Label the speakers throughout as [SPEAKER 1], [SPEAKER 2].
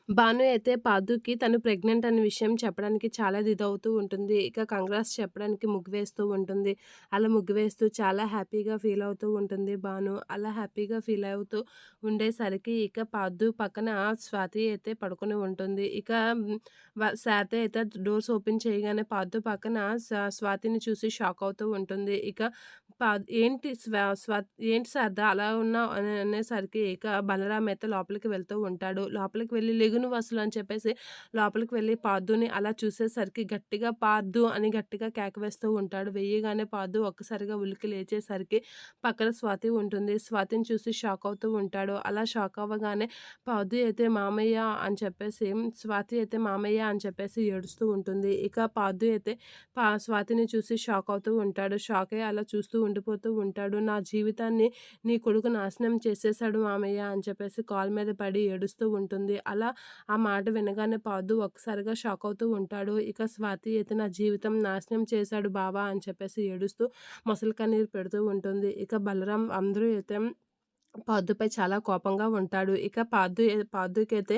[SPEAKER 1] భాను అయితే పాదుకి తను ప్రెగ్నెంట్ అనే విషయం చెప్పడానికి చాలా ఇదవుతూ ఉంటుంది. ఇక కంగ్రాట్స్ చెప్పడానికి ముగ్గు వేస్తూ ఉంటుంది. అలా ముగ్గు వేస్తూ చాలా హ్యాపీగా ఫీల్ అవుతూ ఉంటుంది భాను. అలా హ్యాపీగా ఫీల్ అవుతూ ఉండేసరికి ఇక పాదు పక్కన స్వాతి అయితే పడుకొని ఉంటుంది. ఇక శారద అయితే డోర్స్ ఓపెన్ చేయగానే పాదు పక్కన స్వాతిని చూసి షాక్ అవుతూ ఉంటుంది. ఇక ఏంటి ఏంటి శారద అలా ఉన్నావు అని అనేసరికి ఇక బలరాం అయితే లోపలికి వెళ్తూ ఉంటాడు. లోపలికి వెళ్ళి లెగు నువ్వు అసలు అని చెప్పేసి లోపలికి వెళ్ళి పార్థుని అలా చూసేసరికి గట్టిగా పార్థు అని గట్టిగా కేక వేస్తూ ఉంటాడు. వేయగానే పార్థు ఒక్కసారిగా ఉలికి లేచేసరికి పక్కన స్వాతి ఉంటుంది. స్వాతిని చూసి షాక్ అవుతూ ఉంటాడు. అలా షాక్ అవ్వగానే పార్థు అయితే మామయ్య అని చెప్పేసి స్వాతి అయితే మామయ్య అని చెప్పేసి ఏడుస్తూ ఉంటుంది. ఇక పార్థు అయితే స్వాతిని చూసి షాక్ అవుతూ ఉంటాడు. షాక్ అయ్యి అలా చూస్తూ ఉండిపోతూ ఉంటాడు. నా జీవితాన్ని నీ కొడుకు నాశనం చేసేసాడు మామయ్య అని చెప్పేసి కాలు మీద పడి ఏడుస్తూ ఉంటుంది. అలా ఆ మాట వినగానే పార్థు ఒక్కసారిగా షాక్ అవుతూ ఉంటాడు. ఇక స్వాతి అయితే నా జీవితం నాశనం చేశాడు బావ అని చెప్పేసి ఏడుస్తూ మొసలి కన్నీరు పెడుతూ ఉంటుంది. ఇక బలరాం అందరూ అయితే పార్థుపై చాలా కోపంగా ఉంటాడు. ఇక పార్థుకైతే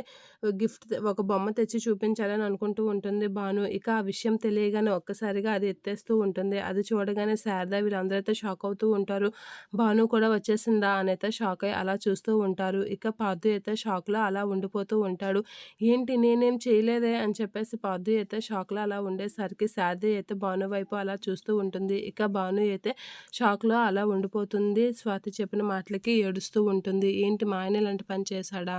[SPEAKER 1] ఒక బొమ్మ తెచ్చి చూపించాలని అనుకుంటూ ఉంటుంది భాను. ఇక ఆ విషయం తెలియగానే ఒక్కసారిగా అది ఎత్తేస్తూ ఉంటుంది. అది చూడగానే శారద వీళ్ళందరూ అయితే షాక్ అవుతూ ఉంటారు. భాను కూడా వచ్చేసిందా అనైతే షాక్ అయ్యి అలా చూస్తూ ఉంటారు. ఇక పార్థు అయితే షాక్‌లో అలా ఉండిపోతూ ఉంటాడు. ఏంటి నేనేం చేయలేదే అని చెప్పేసి పార్థు అయితే షాక్‌లో అలా ఉండేసరికి శారద అయితే భాను వైపు అలా చూస్తూ ఉంటుంది. ఇక భాను అయితే షాక్‌లో అలా ఉండిపోతుంది. స్వాతి చెప్పిన మాటలకి ఏడుస్తూ ఉంటుంది. ఏంటి మా ఆయన ఇలాంటి పని చేశాడా?